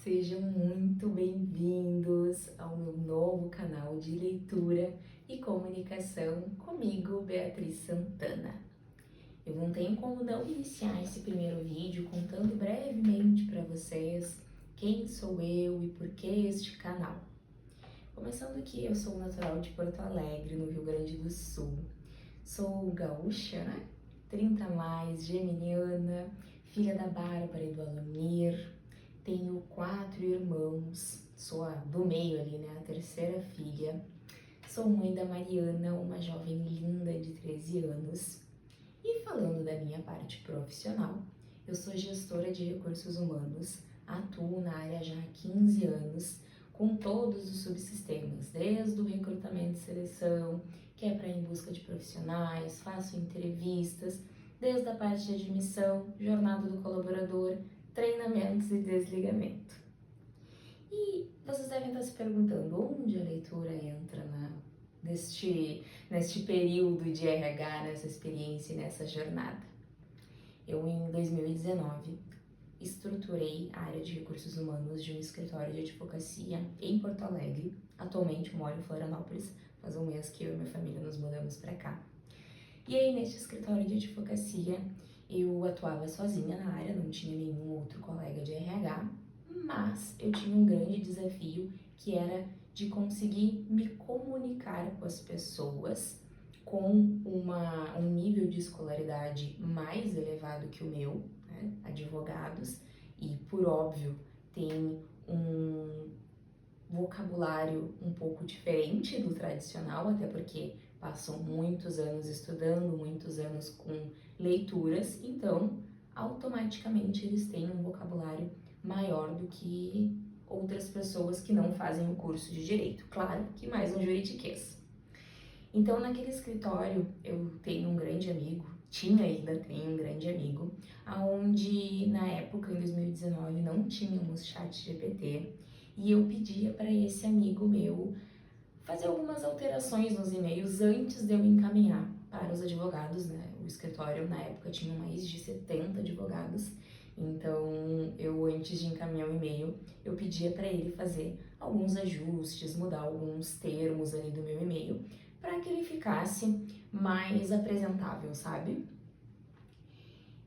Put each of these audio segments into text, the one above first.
Sejam muito bem-vindos ao meu novo canal de leitura e comunicação comigo, Beatriz Santana. Eu não tenho como não iniciar esse primeiro vídeo contando brevemente para vocês quem sou eu e por que este canal. Começando aqui, eu sou natural de Porto Alegre, no Rio Grande do Sul. Sou gaúcha, né? 30 mais, geminiana, filha da Bárbara e do Alomir. Tenho 4 irmãos, sou a do meio ali, né? A terceira filha. Sou mãe da Mariana, uma jovem linda de 13 anos. E falando da minha parte profissional, eu sou gestora de recursos humanos, atuo na área já há 15 anos, com todos os subsistemas, desde o recrutamento e seleção, que é para ir em busca de profissionais, faço entrevistas, desde a parte de admissão, jornada do colaborador, treinamentos e desligamento. E vocês devem estar se perguntando onde a leitura entra neste período de RH, nessa experiência e nessa jornada. Eu, em 2019, estruturei a área de recursos humanos de um escritório de advocacia em Porto Alegre. Atualmente eu moro em Florianópolis, faz um mês que eu e minha família nos mudamos para cá. E aí, neste escritório de advocacia, eu atuava sozinha na área, não tinha nenhum outro colega de RH, mas eu tinha um grande desafio que era de conseguir me comunicar com as pessoas com um nível de escolaridade mais elevado que o meu, né? Advogados, e por óbvio tem um vocabulário um pouco diferente do tradicional, até porque passam muitos anos estudando, muitos anos com leituras, então automaticamente eles têm um vocabulário maior do que outras pessoas que não fazem o curso de direito. Claro que mais um juridiquês. Então, naquele escritório, eu tenho um grande amigo, ainda tenho um grande amigo, aonde na época, em 2019, não tínhamos chat GPT, e eu pedia para esse amigo meu fazer algumas alterações nos e-mails antes de eu encaminhar para os advogados, né? O escritório, na época, tinha mais de 70 advogados, então eu, antes de encaminhar o e-mail, eu pedia para ele fazer alguns ajustes, mudar alguns termos ali do meu e-mail, para que ele ficasse mais apresentável, sabe?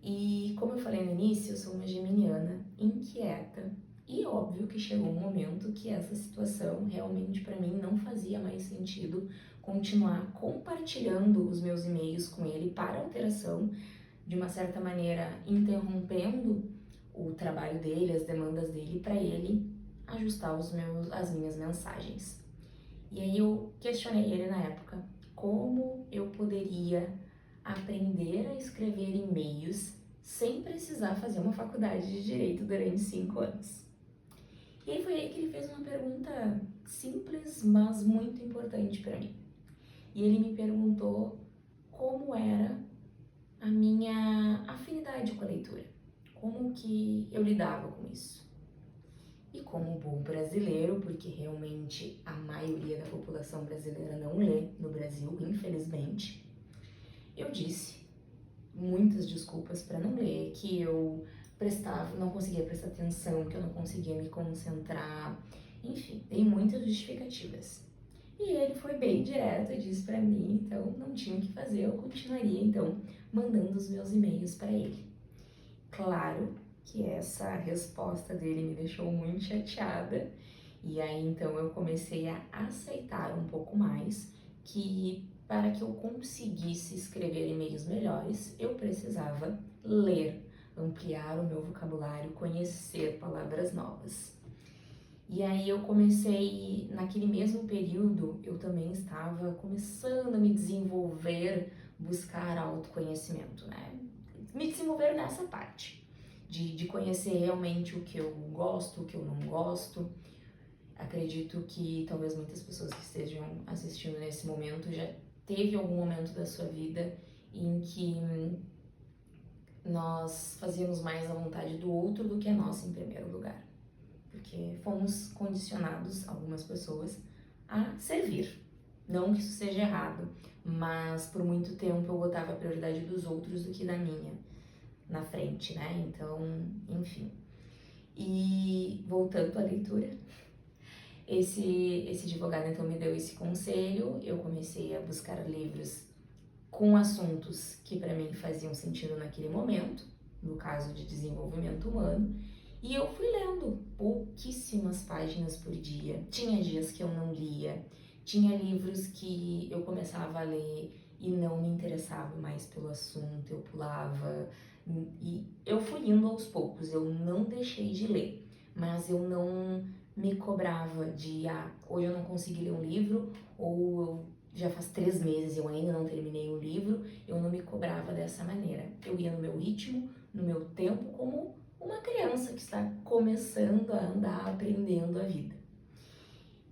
E como eu falei no início, eu sou uma geminiana inquieta e óbvio que chegou um momento que essa situação realmente para mim não fazia mais sentido continuar compartilhando os meus e-mails com ele para alteração, de uma certa maneira interrompendo o trabalho dele, as demandas dele, para ele ajustar as minhas mensagens. E aí eu questionei ele na época como eu poderia aprender a escrever e-mails sem precisar fazer uma faculdade de direito durante 5 anos. E aí foi aí que ele fez uma pergunta simples, mas muito importante para mim. E ele me perguntou como era a minha afinidade com a leitura, como que eu lidava com isso. E como bom brasileiro, porque realmente a maioria da população brasileira não lê no Brasil, infelizmente, eu disse muitas desculpas para não ler, que eu não conseguia prestar atenção, que eu não conseguia me concentrar, enfim, dei muitas justificativas. E ele foi bem direto e disse para mim, então não tinha o que fazer, eu continuaria então mandando os meus e-mails para ele. Claro que essa resposta dele me deixou muito chateada, e aí então eu comecei a aceitar um pouco mais que para que eu conseguisse escrever e-mails melhores, eu precisava ler, ampliar o meu vocabulário, conhecer palavras novas. E aí eu comecei, naquele mesmo período, eu também estava começando a me desenvolver, buscar autoconhecimento, né? Me desenvolver nessa parte, de conhecer realmente o que eu gosto, o que eu não gosto. Acredito que talvez muitas pessoas que estejam assistindo nesse momento já teve algum momento da sua vida em que nós fazíamos mais a vontade do outro do que a nossa em primeiro lugar. Porque fomos condicionados, algumas pessoas, a servir. Não que isso seja errado, mas por muito tempo eu botava a prioridade dos outros do que da minha na frente, né? Então, enfim. E voltando à leitura, esse advogado então me deu esse conselho, eu comecei a buscar livros com assuntos que para mim faziam sentido naquele momento, no caso de desenvolvimento humano, e eu fui lendo pouquíssimas páginas por dia. Tinha dias que eu não lia, tinha livros que eu começava a ler e não me interessava mais pelo assunto, eu pulava, e eu fui indo aos poucos, eu não deixei de ler, mas eu não me cobrava de, hoje eu não consegui ler um livro, ou já faz 3 meses eu ainda não terminei o livro, eu não me cobrava dessa maneira. Eu ia no meu ritmo, no meu tempo, como uma criança que está começando a andar, aprendendo a vida.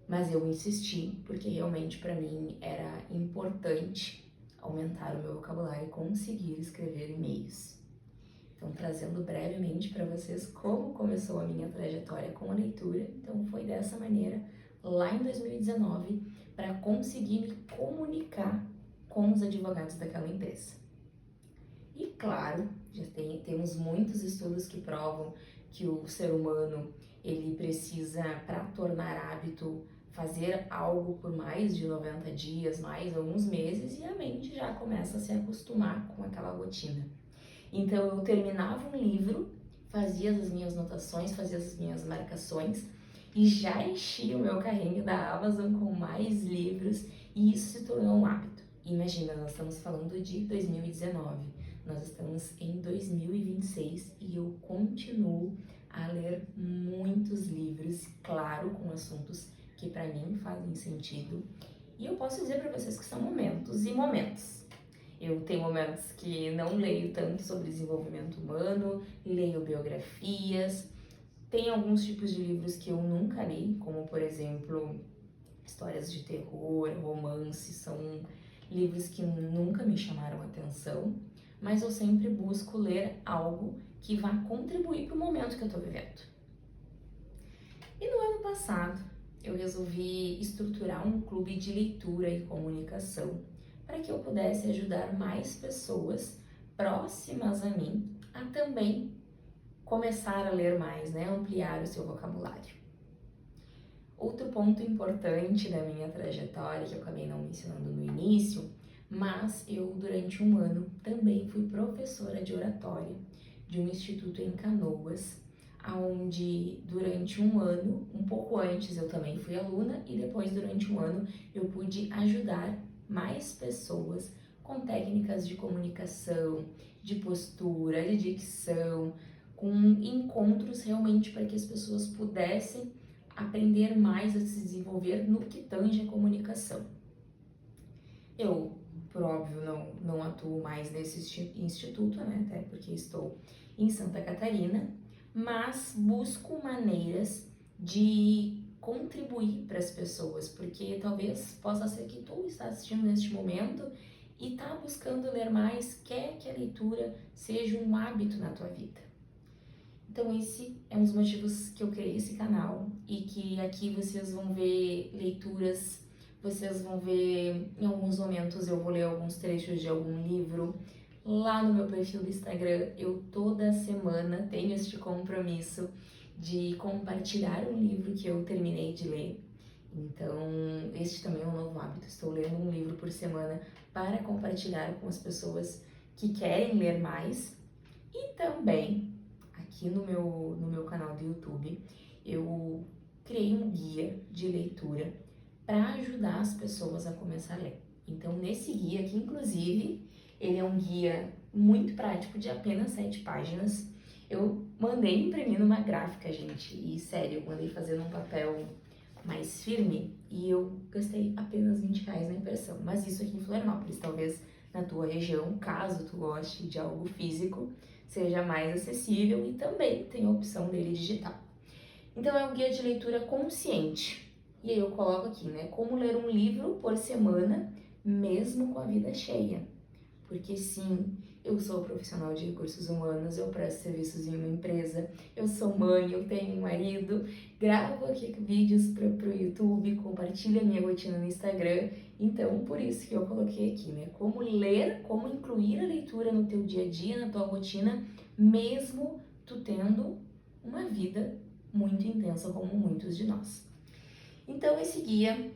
Mas eu insisti, porque realmente para mim era importante aumentar o meu vocabulário e conseguir escrever e-mails. Então, trazendo brevemente para vocês como começou a minha trajetória com a leitura. Então, foi dessa maneira, lá em 2019, para conseguir me comunicar com os advogados daquela empresa. E claro, temos muitos estudos que provam que o ser humano, ele precisa, para tornar hábito, fazer algo por mais de 90 dias, mais alguns meses, e a mente já começa a se acostumar com aquela rotina. Então eu terminava um livro, fazia as minhas anotações, fazia as minhas marcações e já enchia o meu carrinho da Amazon com mais livros, e isso se tornou um hábito. Imagina, nós estamos falando de 2019, nós estamos em 2026 e eu continuo a ler muitos livros, claro, com assuntos que para mim fazem sentido. E eu posso dizer para vocês que são momentos e momentos. Eu tenho momentos que não leio tanto sobre desenvolvimento humano, leio biografias. Tem alguns tipos de livros que eu nunca li, como por exemplo, histórias de terror, romance, são livros que nunca me chamaram atenção, mas eu sempre busco ler algo que vá contribuir para o momento que eu estou vivendo. E no ano passado, eu resolvi estruturar um clube de leitura e comunicação para que eu pudesse ajudar mais pessoas próximas a mim a também começar a ler mais, né? Ampliar o seu vocabulário. Outro ponto importante da minha trajetória, que eu acabei não mencionando no início, mas eu durante um ano também fui professora de oratória de um instituto em Canoas, onde durante um ano, um pouco antes eu também fui aluna e depois durante um ano eu pude ajudar mais pessoas com técnicas de comunicação, de postura, de dicção, com encontros realmente para que as pessoas pudessem aprender mais a se desenvolver no que tange a comunicação. Eu, por óbvio, não atuo mais nesse instituto, né, até porque estou em Santa Catarina, mas busco maneiras de contribuir para as pessoas, porque talvez possa ser que tu está assistindo neste momento e está buscando ler mais, quer que a leitura seja um hábito na tua vida. Então esse é um dos motivos que eu criei esse canal e que aqui vocês vão ver leituras, vocês vão ver em alguns momentos eu vou ler alguns trechos de algum livro. Lá no meu perfil do Instagram eu toda semana tenho este compromisso de compartilhar um livro que eu terminei de ler. Então este também é um novo hábito, estou lendo um livro por semana para compartilhar com as pessoas que querem ler mais. E também aqui no meu canal do YouTube, eu criei um guia de leitura para ajudar as pessoas a começar a ler. Então, nesse guia, que inclusive, ele é um guia muito prático de apenas 7 páginas, eu mandei imprimir numa gráfica, gente, e sério, eu mandei fazer num papel mais firme e eu gastei apenas R$20 na impressão. Mas isso aqui em Florianópolis, talvez na tua região, caso tu goste de algo físico, seja mais acessível e também tem a opção dele digital. Então é um guia de leitura consciente. E aí eu coloco aqui, né, como ler um livro por semana, mesmo com a vida cheia. Porque sim, eu sou profissional de recursos humanos, eu presto serviços em uma empresa, eu sou mãe, eu tenho um marido, gravo aqui vídeos para o YouTube, compartilho a minha rotina no Instagram. Então, por isso que eu coloquei aqui, né? Como ler, como incluir a leitura no teu dia a dia, na tua rotina, mesmo tu tendo uma vida muito intensa como muitos de nós. Então esse guia,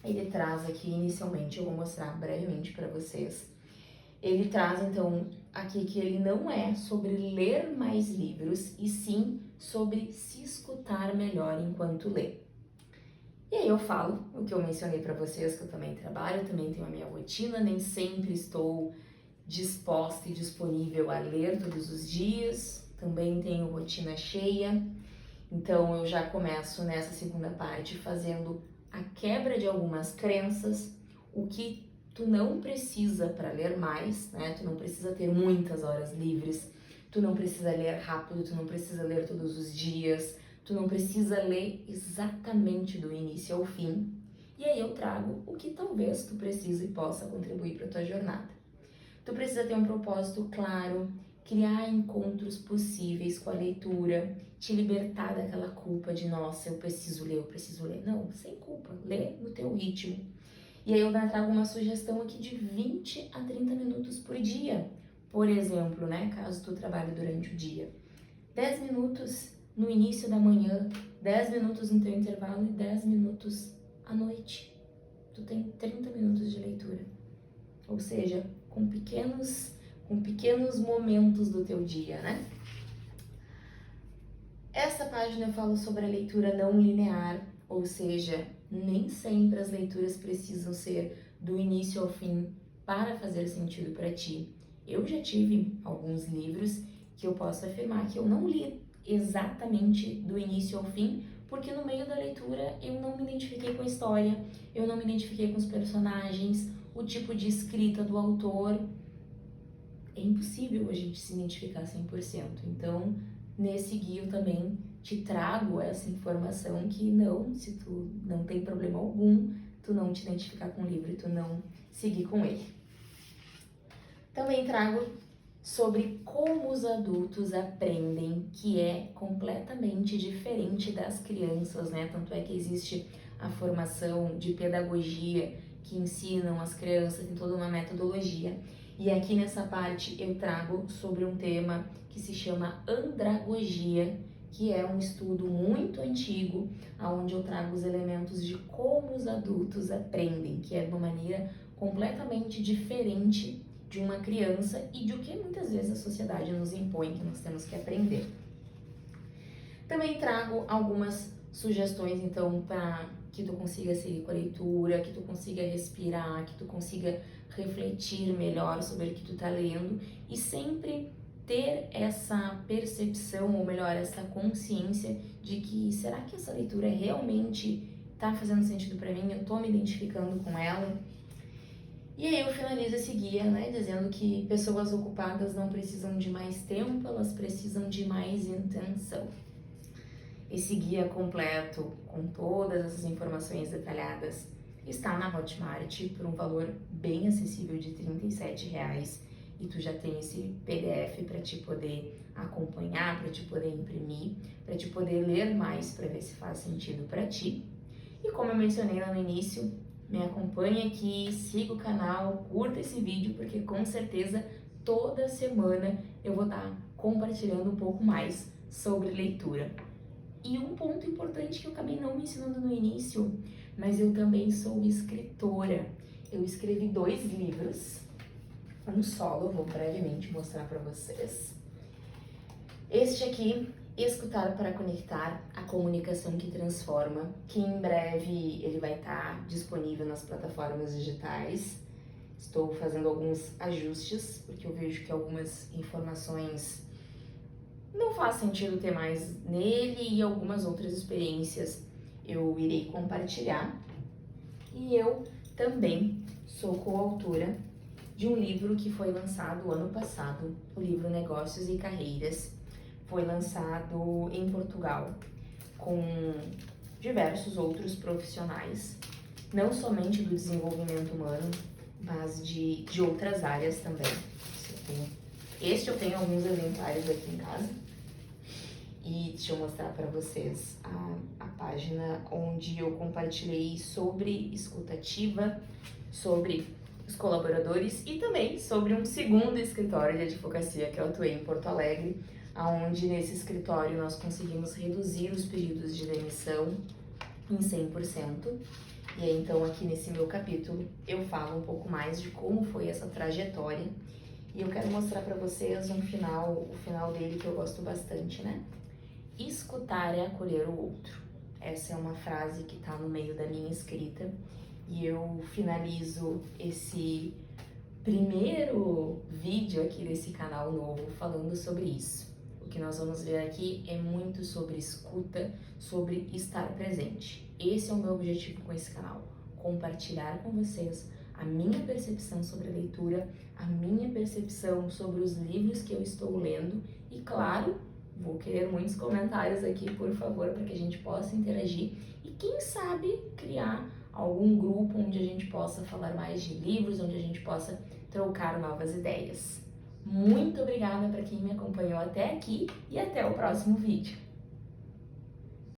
ele traz aqui inicialmente, eu vou mostrar brevemente para vocês, ele traz então aqui que ele não é sobre ler mais livros, e sim sobre se escutar melhor enquanto lê. E aí eu falo o que eu mencionei para vocês, que eu também trabalho, também tenho a minha rotina, nem sempre estou disposta e disponível a ler todos os dias, também tenho rotina cheia, então eu já começo nessa segunda parte fazendo a quebra de algumas crenças, o que tu não precisa para ler mais, né? Tu não precisa ter muitas horas livres, tu não precisa ler rápido, tu não precisa ler todos os dias, tu não precisa ler exatamente do início ao fim. E aí eu trago o que talvez tu precise e possa contribuir para a tua jornada. Tu precisa ter um propósito claro, criar encontros possíveis com a leitura, te libertar daquela culpa de, nossa, eu preciso ler, eu preciso ler. Não, sem culpa, lê no teu ritmo. E aí eu trago uma sugestão aqui de 20 a 30 minutos por dia. Por exemplo, né, caso tu trabalhe durante o dia. 10 minutos no início da manhã, 10 minutos no teu intervalo e 10 minutos à noite. Tu tem 30 minutos de leitura. Ou seja, com pequenos momentos do teu dia, né? Essa página eu falo sobre a leitura não linear, ou seja, nem sempre as leituras precisam ser do início ao fim para fazer sentido para ti. Eu já tive alguns livros que eu posso afirmar que eu não li exatamente do início ao fim, porque no meio da leitura eu não me identifiquei com a história, eu não me identifiquei com os personagens, o tipo de escrita do autor. É impossível a gente se identificar 100%. Então, nesse guia eu também te trago essa informação que não, se tu não tem problema algum, tu não te identificar com o livro e tu não seguir com ele. Também trago sobre como os adultos aprendem, que é completamente diferente das crianças, né? Tanto é que existe a formação de pedagogia que ensinam as crianças, tem toda uma metodologia. E aqui nessa parte eu trago sobre um tema que se chama andragogia, que é um estudo muito antigo, onde eu trago os elementos de como os adultos aprendem, que é de uma maneira completamente diferente de uma criança e de o que muitas vezes a sociedade nos impõe que nós temos que aprender. Também trago algumas sugestões, então, para que tu consiga seguir com a leitura, que tu consiga respirar, que tu consiga refletir melhor sobre o que tu tá lendo e sempre ter essa percepção, ou melhor, essa consciência de que será que essa leitura realmente tá fazendo sentido para mim, eu tô me identificando com ela. E aí eu finalizo esse guia, né, dizendo que pessoas ocupadas não precisam de mais tempo, elas precisam de mais intenção. Esse guia completo, com todas essas informações detalhadas, está na Hotmart por um valor bem acessível de R$ 37,00 e tu já tem esse PDF para te poder acompanhar, para te poder imprimir, para te poder ler mais para ver se faz sentido para ti. E como eu mencionei lá no início, me acompanha aqui, siga o canal, curta esse vídeo, porque com certeza toda semana eu vou estar compartilhando um pouco mais sobre leitura. E um ponto importante que eu acabei não mencionando no início, mas eu também sou escritora. Eu escrevi 2 livros, um solo, eu vou brevemente mostrar para vocês. Este aqui, Escutar para Conectar, a comunicação que transforma, que em breve ele vai estar disponível nas plataformas digitais. Estou fazendo alguns ajustes, porque eu vejo que algumas informações não faz sentido ter mais nele e algumas outras experiências eu irei compartilhar. E eu também sou coautora de um livro que foi lançado ano passado, o livro Negócios e Carreiras. Foi lançado em Portugal com diversos outros profissionais, não somente do desenvolvimento humano, mas de outras áreas também. Eu tenho alguns exemplares aqui em casa. E deixa eu mostrar para vocês a página onde eu compartilhei sobre escutativa, sobre os colaboradores e também sobre um segundo escritório de advocacia que eu atuei em Porto Alegre, onde nesse escritório nós conseguimos reduzir os pedidos de demissão em 100%. E aí, então, aqui nesse meu capítulo, eu falo um pouco mais de como foi essa trajetória. E eu quero mostrar para vocês o final dele que eu gosto bastante, né? Escutar é acolher o outro. Essa é uma frase que está no meio da minha escrita. E eu finalizo esse primeiro vídeo aqui desse canal novo falando sobre isso. O que nós vamos ver aqui é muito sobre escuta, sobre estar presente. Esse é o meu objetivo com esse canal, compartilhar com vocês a minha percepção sobre a leitura, a minha percepção sobre os livros que eu estou lendo e, claro, vou querer muitos comentários aqui, por favor, para que a gente possa interagir e, quem sabe, criar algum grupo onde a gente possa falar mais de livros, onde a gente possa trocar novas ideias. Muito obrigada para quem me acompanhou até aqui e até o próximo vídeo.